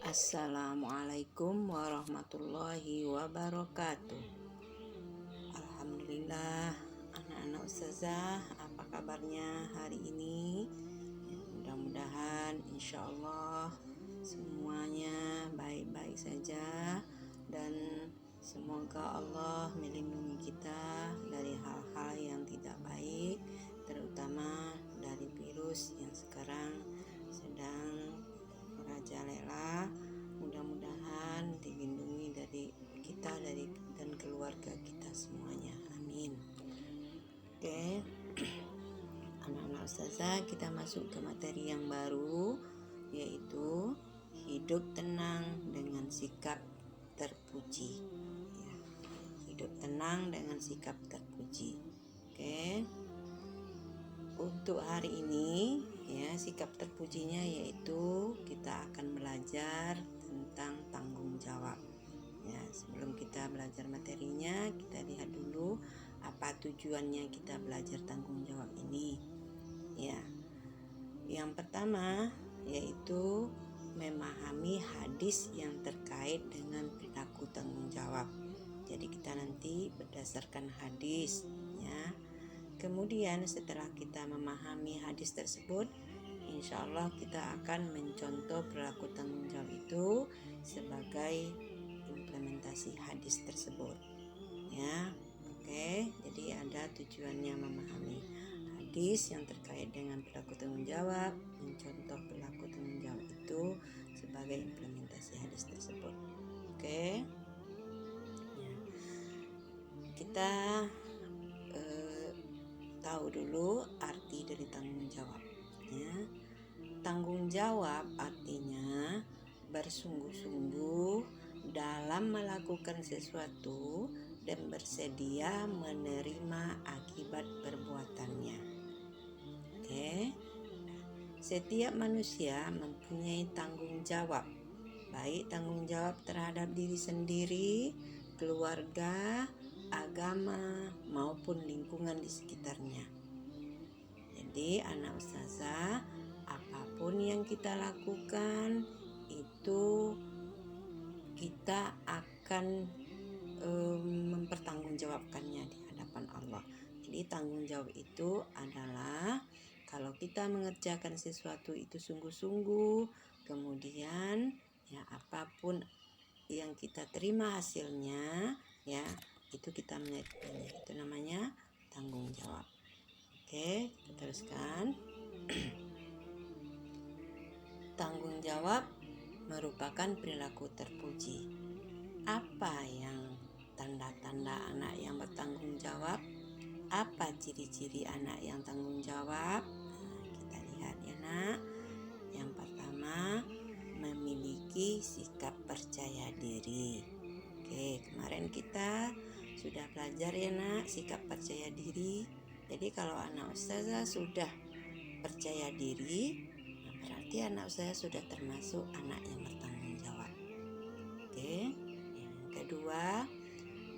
Assalamualaikum warahmatullahi wabarakatuh. Alhamdulillah, anak-anak ustazah, apa kabarnya hari ini? Mudah-mudahan insya Allah semuanya baik-baik saja, dan semoga Allah melindungi kita dari hal-hal yang tidak baik, terutama dari virus yang sekarang sedang merajalela. Mudah-mudahan dilindungi dari kita dan keluarga kita semuanya, amin. Oke, anak-anak ustazah, kita masuk ke materi yang baru, yaitu hidup tenang dengan sikap terpuji. Hidup tenang dengan sikap terpuji. Oke, untuk hari ini sikap terpujinya yaitu kita akan belajar tentang tanggung jawab. Sebelum kita belajar materinya, kita lihat dulu apa tujuannya kita belajar tanggung jawab ini. Yang pertama yaitu memahami hadis yang terkait dengan perilaku tanggung jawab. Jadi kita nanti berdasarkan hadis, Kemudian setelah kita memahami hadis tersebut, insya Allah kita akan mencontoh perilaku tanggung jawab itu sebagai implementasi hadis tersebut. Oke, jadi ada tujuannya memahami hadis yang terkait dengan perilaku tanggung jawab, mencontoh perilaku tanggung jawab itu sebagai implementasi hadis tersebut. Oke, kita tahu dulu arti dari tanggung jawab. Tanggung jawab artinya bersungguh-sungguh dalam melakukan sesuatu dan bersedia menerima akibat perbuatannya. Setiap manusia mempunyai tanggung jawab, baik tanggung jawab terhadap diri sendiri, keluarga, agama, maupun lingkungan di sekitarnya. Jadi anak ustazah, apapun yang kita lakukan itu kita akan mempertanggungjawabkannya di hadapan Allah. Jadi tanggung jawab itu adalah kalau kita mengerjakan sesuatu itu sungguh-sungguh, kemudian apapun yang kita terima hasilnya, itu kita menyadarinya, itu namanya tanggung jawab. Oke, kita teruskan. Tanggung jawab merupakan perilaku terpuji. Apa yang tanda-tanda anak yang bertanggung jawab? Apa ciri-ciri anak yang tanggung jawab? Kita lihat nak. Yang pertama, memiliki sikap percaya diri. Oke, kemarin kita sudah belajar nak, sikap percaya diri. Jadi kalau anak ustazah sudah percaya diri, berarti anak ustazah sudah termasuk anak yang bertanggung jawab. Oke. Yang kedua,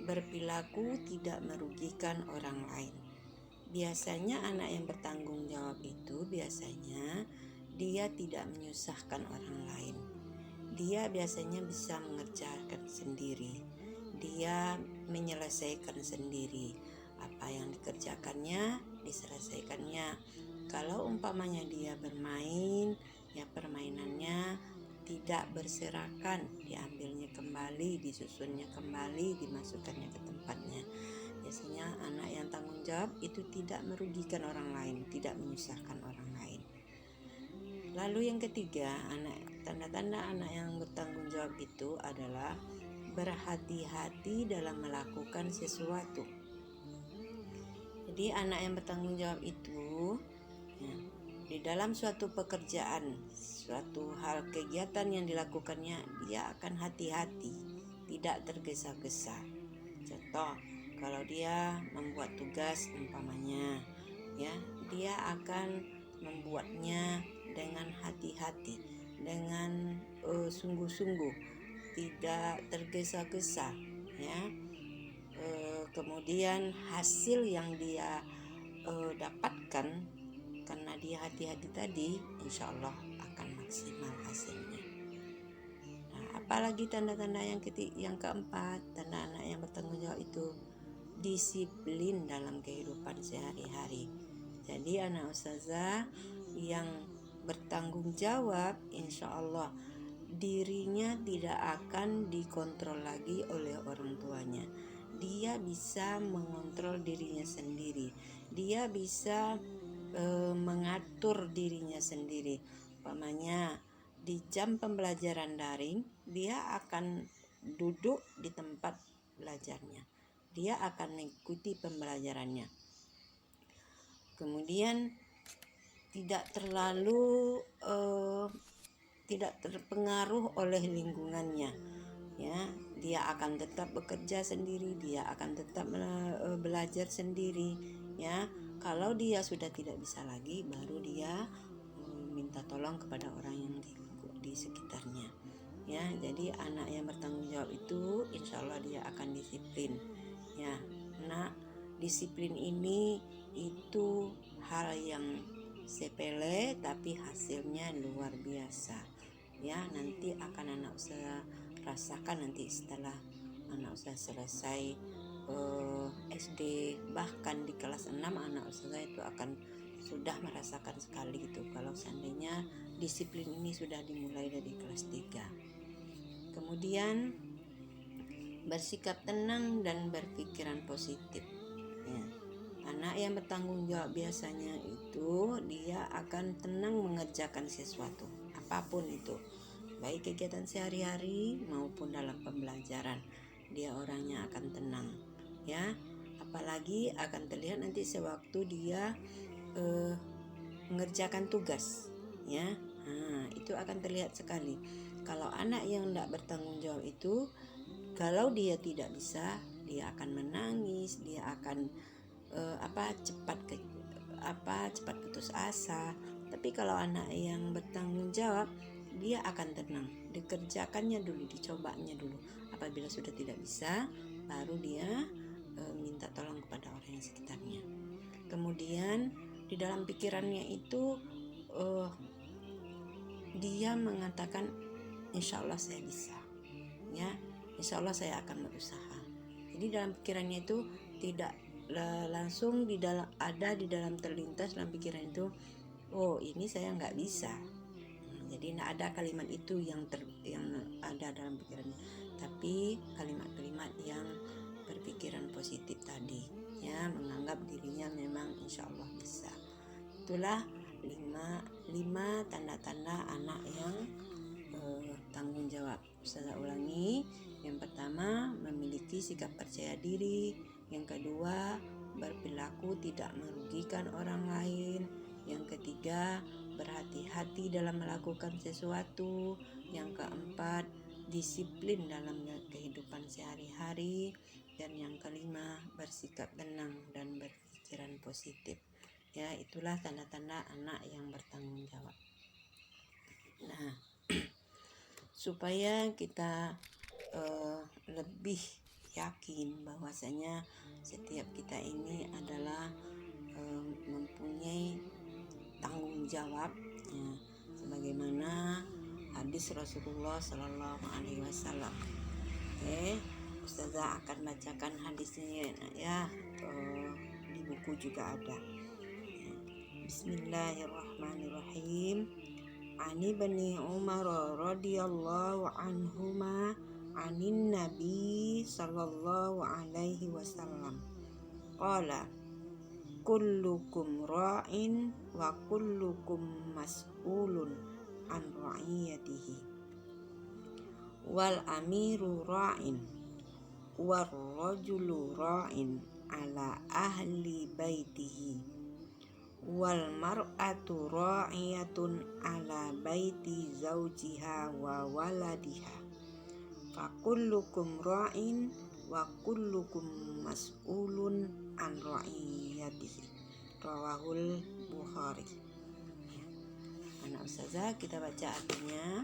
berperilaku tidak merugikan orang lain. Biasanya anak yang bertanggung jawab itu biasanya dia tidak menyusahkan orang lain. Dia biasanya bisa mengerjakan sendiri. Dia menyelesaikan sendiri. Apa yang dikerjakannya, diselesaikannya. Kalau umpamanya dia bermain, permainannya tidak berserakan, diambilnya kembali, disusunnya kembali, dimasukkannya ke tempatnya. Biasanya anak yang tanggung jawab itu tidak merugikan orang lain, tidak menyusahkan orang lain. Lalu yang ketiga, tanda-tanda anak yang bertanggung jawab itu adalah berhati-hati dalam melakukan sesuatu. Jadi anak yang bertanggung jawab itu di dalam suatu pekerjaan, suatu hal kegiatan yang dilakukannya, dia akan hati-hati, tidak tergesa-gesa. Contoh, kalau dia membuat tugas umpamanya, dia akan membuatnya dengan hati-hati, dengan sungguh-sungguh, tidak tergesa-gesa, kemudian hasil yang dia dapatkan karena dia hati-hati tadi, insya Allah akan maksimal hasilnya. Apalagi tanda-tanda yang keempat, tanda anak yang bertanggung jawab itu disiplin dalam kehidupan sehari-hari. Jadi anak ustazah yang bertanggung jawab, insya Allah dirinya tidak akan dikontrol lagi oleh orang tuanya. Dia bisa mengontrol dirinya sendiri. Dia bisa mengatur dirinya sendiri. Umpamanya di jam pembelajaran daring, dia akan duduk di tempat belajarnya. Dia akan mengikuti pembelajarannya. Kemudian tidak terpengaruh oleh lingkungannya. Ya, dia akan tetap bekerja sendiri, dia akan tetap belajar sendiri. Ya, kalau dia sudah tidak bisa lagi, baru dia minta tolong kepada orang yang di sekitarnya. Ya, jadi anak yang bertanggung jawab itu insya Allah dia akan disiplin. Ya, nah disiplin ini itu hal yang sepele tapi hasilnya luar biasa. Ya, nanti akan anak ustazah rasakan nanti setelah anak ustazah selesai SD, bahkan di kelas 6 anak ustazah itu akan sudah merasakan sekali gitu kalau seandainya disiplin ini sudah dimulai dari kelas 3. Kemudian bersikap tenang dan berpikiran positif. Ya. Anak yang bertanggung jawab biasanya itu dia akan tenang mengerjakan sesuatu, apapun itu, baik kegiatan sehari-hari maupun dalam pembelajaran. Dia orangnya akan tenang, ya. Apalagi akan terlihat nanti sewaktu dia mengerjakan tugas, ya. Nah, itu akan terlihat sekali. Kalau anak yang tidak bertanggung jawab itu, kalau dia tidak bisa, dia akan menangis, dia akan cepat putus asa. Tapi kalau anak yang bertanggung jawab, dia akan tenang, dikerjakannya dulu, dicobanya dulu. Apabila sudah tidak bisa, baru dia minta tolong kepada orang yang sekitarnya. Kemudian di dalam pikirannya itu dia mengatakan insya Allah saya bisa, ya, insya Allah saya akan berusaha. Jadi dalam pikirannya itu tidak langsung di dalam terlintas dalam pikiran itu, oh ini saya nggak bisa. Jadi tidak ada kalimat itu yang ada dalam pikirannya, tapi kalimat-kalimat yang berpikiran positif tadi, ya, menganggap dirinya memang insya Allah bisa. Itulah 5 tanda-tanda anak yang tanggung jawab. Saya ulangi, yang pertama memiliki sikap percaya diri, yang kedua berperilaku tidak merugikan orang lain, yang ketiga berhati-hati dalam melakukan sesuatu, yang keempat disiplin dalam kehidupan sehari-hari, dan yang kelima bersikap tenang dan berpikiran positif. Ya, itulah tanda-tanda anak yang bertanggung jawab. Nah, supaya kita lebih yakin bahwasanya setiap kita ini adalah mempunyai tanggung jawab, ya, sebagaimana hadis Rasulullah Sallallahu Alaihi Wasallam. Ustazah akan bacakan hadisnya, ya, di buku juga ada. Bismillahirrahmanirrahim. Ani bani Umar radhiyallahu anhuma anin Nabi sallallahu alaihi wasallam qala kullukum ra'in wa kullukum mas'ulun an ra'iyatihi wal amiru ra'in war rajulu ra'in ala ahli baitihi wal mar'atu ra'iyatun ala baiti zawjiha wa waladiha fakullukum ra'in wa kullukum mas'ulun an ra'iyatihi. Rawahul Bukhari. Anak ustazah, kita baca artinya.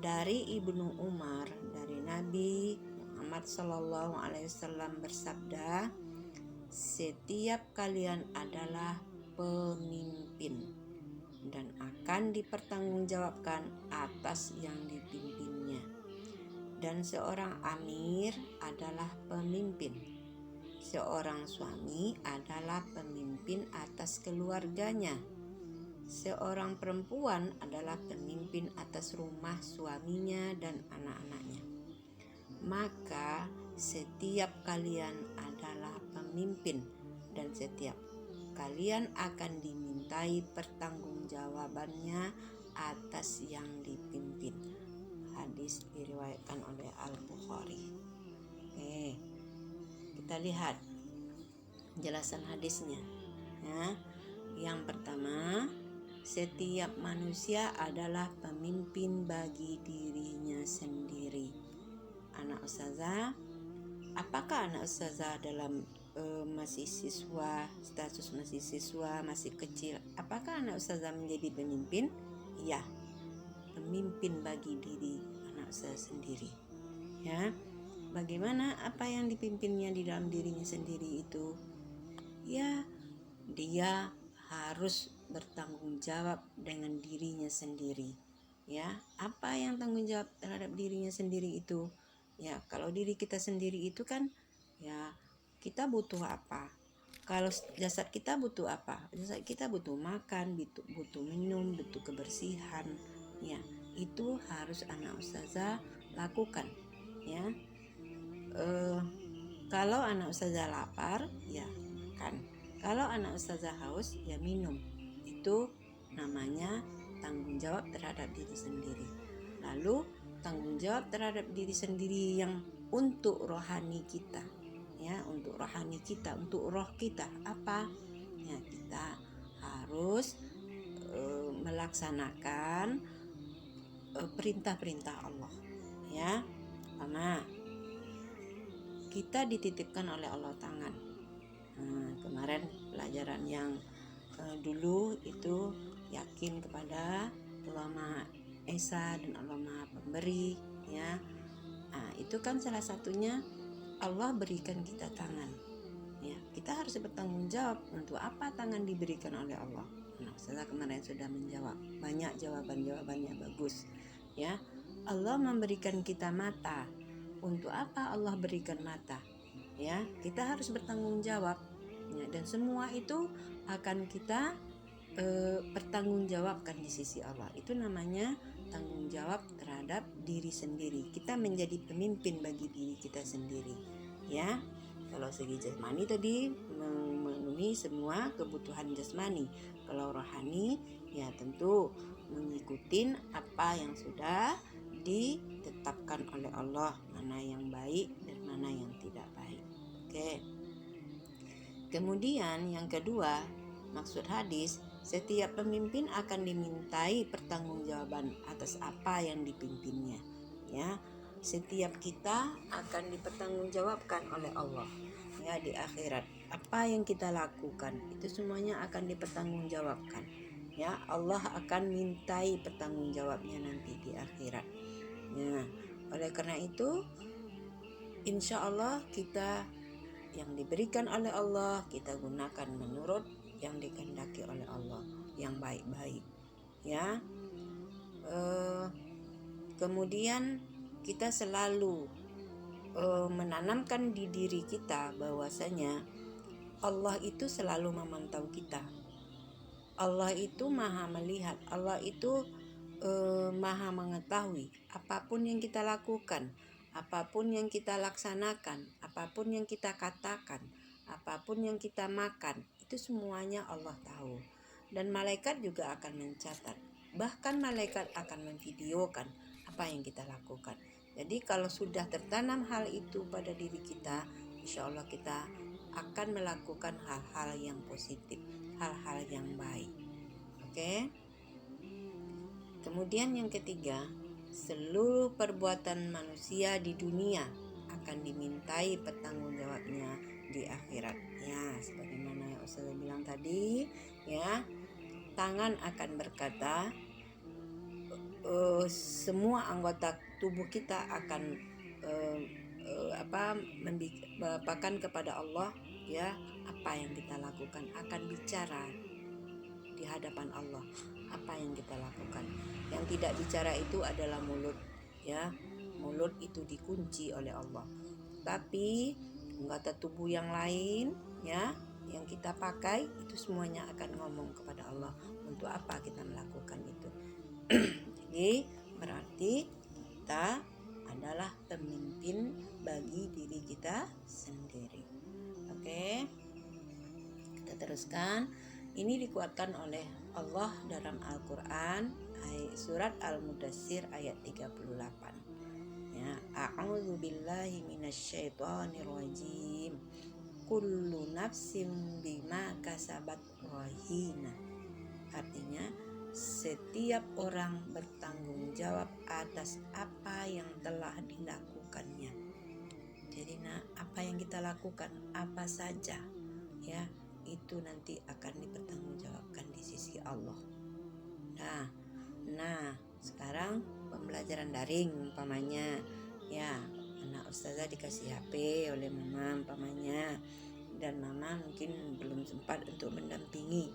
Dari Ibnu Umar, dari Nabi Muhammad sallallahu alaihi wasallam bersabda, setiap kalian adalah pemimpin dan akan dipertanggungjawabkan atas yang dipimpinnya. Dan seorang amir adalah pemimpin. Seorang suami adalah pemimpin atas keluarganya. Seorang perempuan adalah pemimpin atas rumah suaminya dan anak-anaknya. Maka setiap kalian adalah pemimpin dan setiap kalian akan dimintai pertanggungjawabannya atas yang dipimpin. Hadis diriwayatkan oleh Al-Bukhari. Kita lihat penjelasan hadisnya. Ya. Yang pertama, setiap manusia adalah pemimpin bagi dirinya sendiri. Anak ustazah, apakah anak ustazah dalam masih siswa, status masih siswa, masih kecil, apakah anak ustazah menjadi pemimpin? Ya, pemimpin bagi diri anak ustazah sendiri. Ya, bagaimana apa yang dipimpinnya di dalam dirinya sendiri itu? Ya, dia harus bertanggung jawab dengan dirinya sendiri. Ya, apa yang tanggung jawab terhadap dirinya sendiri itu? Ya, kalau diri kita sendiri itu kan, ya kita butuh apa? Kalau jasad kita butuh apa? Jasad kita butuh makan, butuh minum, butuh kebersihan. Ya, itu harus anak ustazah lakukan. Ya, kalau anak ustazah lapar, ya makan. Kalau anak ustazah haus, ya minum. Itu namanya tanggung jawab terhadap diri sendiri. Lalu tanggung jawab terhadap diri sendiri yang untuk rohani kita. Ya, untuk rohani kita, untuk roh kita apa? Ya, kita harus melaksanakan perintah-perintah Allah. Ya, pertama, kita dititipkan oleh Allah tangan. Kemarin pelajaran yang dulu itu yakin kepada Allah Maha Esa dan Allah Maha Pemberi. Ya, itu kan salah satunya. Allah berikan kita tangan. Ya, kita harus bertanggung jawab untuk apa tangan diberikan oleh Allah. Nah, saya kemarin sudah menjawab. Banyak jawabannya bagus. Ya, Allah memberikan kita mata. Untuk apa Allah berikan mata? Ya, kita harus bertanggung jawab. Ya, dan semua itu akan kita pertanggungjawabkan di sisi Allah. Itu namanya tanggung jawab terhadap diri sendiri. Kita menjadi pemimpin bagi diri kita sendiri. Ya, kalau segi jasmani tadi memenuhi semua kebutuhan jasmani. Kalau rohani, ya tentu mengikuti apa yang sudah ditetapkan oleh Allah, mana yang baik dan mana yang tidak baik. Oke. Kemudian yang kedua, maksud hadis, setiap pemimpin akan dimintai pertanggungjawaban atas apa yang dipimpinnya. Ya, setiap kita akan dipertanggungjawabkan oleh Allah. Ya, di akhirat apa yang kita lakukan itu semuanya akan dipertanggungjawabkan. Ya, Allah akan mintai pertanggungjawabnya nanti di akhirat. Ya, oleh karena itu, insya Allah kita yang diberikan oleh Allah kita gunakan menurut yang dikehendaki oleh Allah, yang baik-baik. Ya, kemudian kita selalu menanamkan di diri kita bahwasanya Allah itu selalu memantau kita. Allah itu maha melihat, Allah itu maha mengetahui apapun yang kita lakukan, apapun yang kita laksanakan, apapun yang kita katakan, apapun yang kita makan, itu semuanya Allah tahu. Dan malaikat juga akan mencatat. Bahkan malaikat akan memvideokan apa yang kita lakukan. Jadi kalau sudah tertanam hal itu pada diri kita, insya Allah kita akan melakukan hal-hal yang positif, hal-hal yang baik. Oke. Kemudian yang ketiga, seluruh perbuatan manusia di dunia akan dimintai pertanggungjawabnya di akhirat. Ya, sebagaimana yang Ustazah bilang tadi, ya, tangan akan berkata, semua anggota tubuh kita akan membapakan kepada Allah, ya, apa yang kita lakukan akan bicara di hadapan Allah apa yang kita lakukan. Yang tidak bicara itu adalah mulut, ya. mulut itu dikunci oleh Allah. Tapi anggota tubuh yang lain ya yang kita pakai itu semuanya akan ngomong kepada Allah untuk apa kita melakukan itu. Jadi berarti kita adalah pemimpin bagi diri kita sendiri. Oke, kita teruskan. Ini dikuatkan oleh Allah dalam Al-Quran surat Al-Mudassir ayat 38. Ya, a'udzu billahi minasyaitonir rajim. Kullu nafsin bima kasabat rahina. Artinya setiap orang bertanggung jawab atas apa yang telah dilakukannya. Jadi apa yang kita lakukan, apa saja ya, itu nanti akan dipertanggungjawabkan di sisi Allah. Nah, sekarang pembelajaran daring umpamanya ya, anak ustazah dikasih HP oleh mama umpamanya, dan mama mungkin belum sempat untuk mendampingi.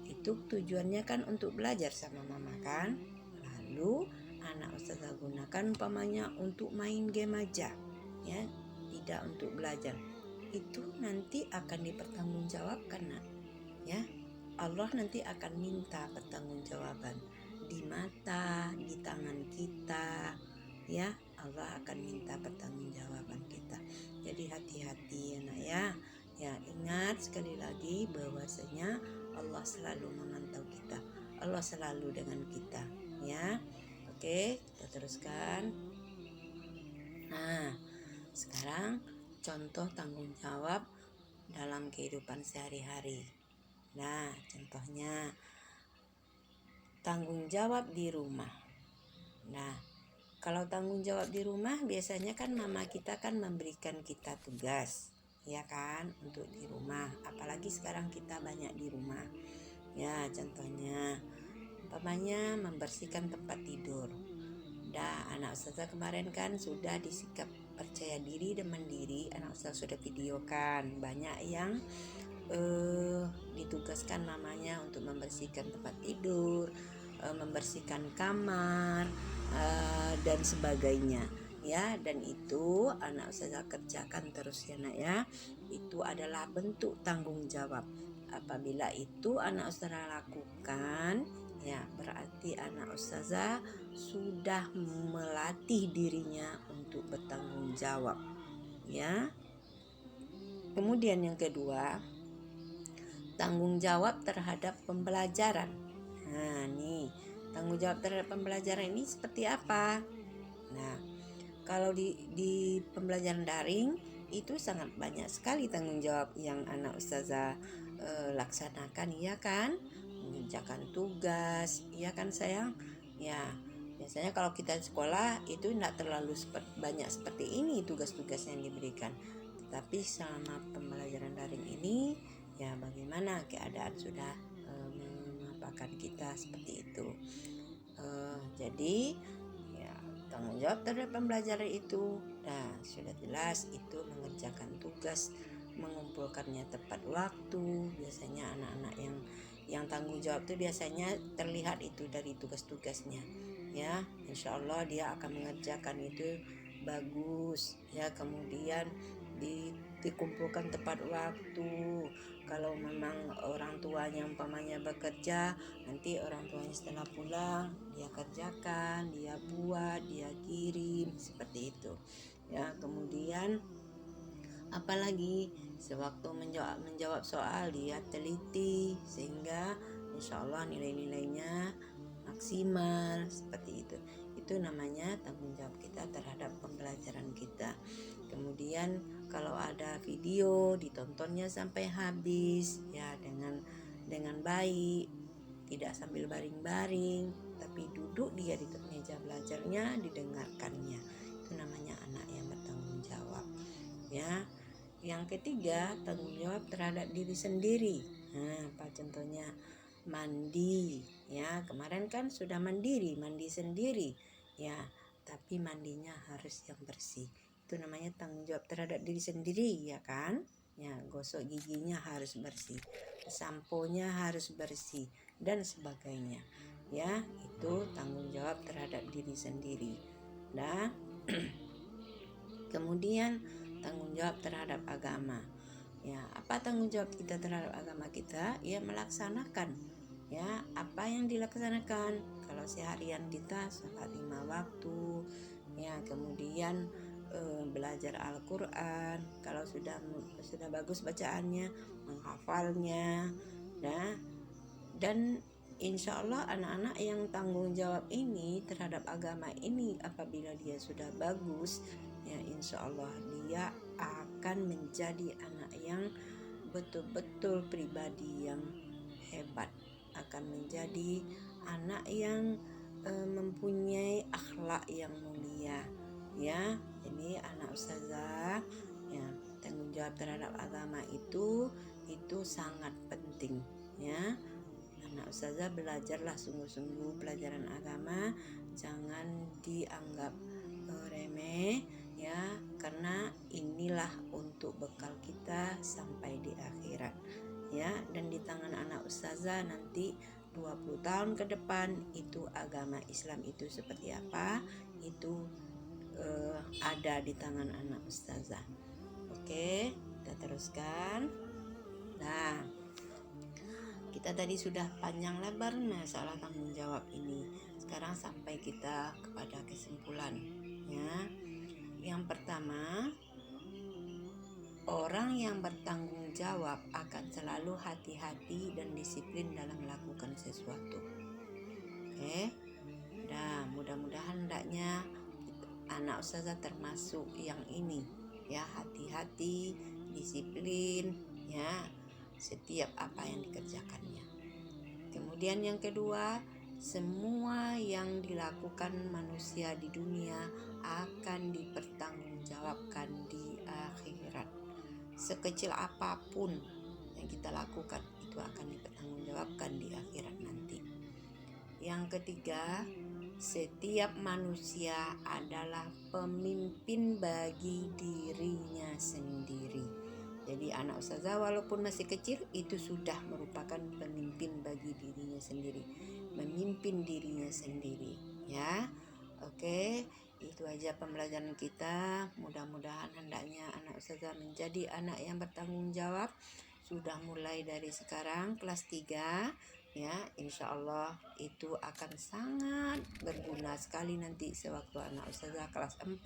Itu tujuannya kan untuk belajar sama mama kan. Lalu anak ustazah gunakan umpamanya untuk main game aja ya, tidak untuk belajar. Itu nanti akan dipertanggungjawabkan ya. Allah nanti akan minta pertanggungjawaban di mata, di tangan kita ya. Allah akan minta pertanggungjawaban kita. Jadi hati-hati ya. Ya, ingat sekali lagi bahwasanya Allah selalu memantau kita. Allah selalu dengan kita ya. Oke, kita teruskan. Nah, sekarang contoh tanggung jawab dalam kehidupan sehari-hari. Nah, contohnya tanggung jawab di rumah. Nah, kalau tanggung jawab di rumah biasanya kan mama kita kan memberikan kita tugas, ya kan, untuk di rumah. Apalagi sekarang kita banyak di rumah. Ya, contohnya umpamanya membersihkan tempat tidur. Anak ustazah kemarin kan sudah disikap percaya diri dan mandiri. Anak ustazah sudah videokan banyak yang ditugaskan mamanya untuk membersihkan tempat tidur, membersihkan kamar dan sebagainya ya. Dan itu anak ustazah kerjakan terus ya nak ya. Itu adalah bentuk tanggung jawab. Apabila itu anak ustazah lakukan ya, berarti anak ustazah sudah melatih dirinya untuk bertanggung jawab ya. Kemudian yang kedua, tanggung jawab terhadap pembelajaran. Nah, nih, tanggung jawab terhadap pembelajaran ini seperti apa? Nah, kalau di pembelajaran daring itu sangat banyak sekali tanggung jawab yang anak ustazah laksanakan, ya kan? Mengerjakan tugas, ya kan sayang? Ya, biasanya kalau kita sekolah itu tidak terlalu banyak seperti ini tugas-tugas yang diberikan. Tetapi selama pembelajaran daring ini ya, bagaimana keadaan sudah mengapakan kita seperti itu. Jadi ya, tanggung jawab terhadap pembelajaran itu sudah jelas, itu mengerjakan tugas, mengumpulkannya tepat waktu. Biasanya anak-anak yang tanggung jawab itu biasanya terlihat itu dari tugas-tugasnya ya. Insya Allah dia akan mengerjakan itu bagus ya. Kemudian dikumpulkan tepat waktu. Kalau memang orang tuanya umpamanya bekerja, nanti orang tuanya setelah pulang dia kerjakan, dia buat, dia kirim, seperti itu ya. Kemudian apalagi sewaktu menjawab soal dia teliti sehingga insya Allah nilai-nilainya maksimal, seperti itu. Itu namanya tanggung jawab kita terhadap pembelajaran kita. Kemudian kalau ada video ditontonnya sampai habis ya, dengan baik, tidak sambil baring-baring, tapi duduk dia di meja belajarnya, didengarkannya. Itu namanya anak yang bertanggung jawab ya. Yang ketiga, tanggung jawab terhadap diri sendiri. Nah, apa contohnya? Mandi ya. Kemarin kan sudah mandi sendiri ya, tapi mandinya harus yang bersih. Itu namanya tanggung jawab terhadap diri sendiri ya kan. Ya, gosok giginya harus bersih, samponya harus bersih dan sebagainya ya. Itu tanggung jawab terhadap diri sendiri. Nah, kemudian tanggung jawab terhadap agama. Ya, apa tanggung jawab kita terhadap agama kita? Ya, melaksanakan ya apa yang dilaksanakan. Kalau seharian kita sholat 5 waktu, ya kemudian belajar Al-Quran. Kalau sudah bagus bacaannya, menghafalnya. Nah, dan insya Allah anak-anak yang tanggung jawab ini terhadap agama ini, apabila dia sudah bagus, ya insya Allah dia akan menjadi anak yang betul-betul pribadi yang hebat, akan menjadi anak yang mempunyai akhlak yang mulia. Ya, ini anak ustazah, ya tanggung jawab terhadap agama itu sangat penting. Ya, anak ustazah belajarlah sungguh-sungguh pelajaran agama, jangan dianggap remeh ya, karena inilah untuk bekal kita sampai di akhirat ya. Dan di tangan anak ustazah nanti 20 tahun ke depan itu agama Islam itu seperti apa, itu ada di tangan anak ustazah. Oke, kita teruskan. Nah, kita tadi sudah panjang lebar masalah tanggung jawab ini. Sekarang sampai kita kepada kesimpulan ya. Yang pertama, orang yang bertanggung jawab akan selalu hati-hati dan disiplin dalam melakukan sesuatu. Oke. Nah, mudah-mudahan hendaknya anak ustazah termasuk yang ini ya, hati-hati, disiplin ya setiap apa yang dikerjakannya. Kemudian yang kedua, semua yang dilakukan manusia di dunia akan dipertanggungjawabkan di akhirat. Sekecil apapun yang kita lakukan itu akan dipertanggungjawabkan di akhirat nanti. Yang ketiga, setiap manusia adalah pemimpin bagi dirinya sendiri. Jadi anak ustazah walaupun masih kecil itu sudah merupakan pemimpin bagi dirinya sendiri, memimpin dirinya sendiri ya. Oke, itu aja pembelajaran kita. Mudah-mudahan hendaknya anak ustazah menjadi anak yang bertanggung jawab. Sudah mulai dari sekarang kelas 3 ya, insya Allah itu akan sangat berguna sekali nanti sewaktu anak ustazah kelas 4,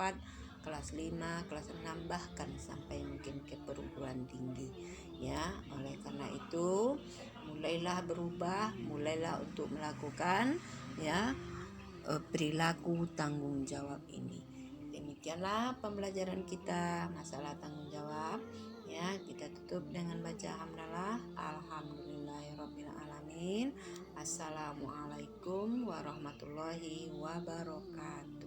kelas 5, kelas 6, bahkan sampai mungkin ke perguruan tinggi ya. Oleh karena itu mulailah berubah, mulailah untuk melakukan ya perilaku tanggung jawab ini. Demikianlah pembelajaran kita masalah tanggung jawab ya. Kita tutup dengan baca hamdalah. Alhamdulillahirabbil alamin. Assalamualaikum warahmatullahi wabarakatuh.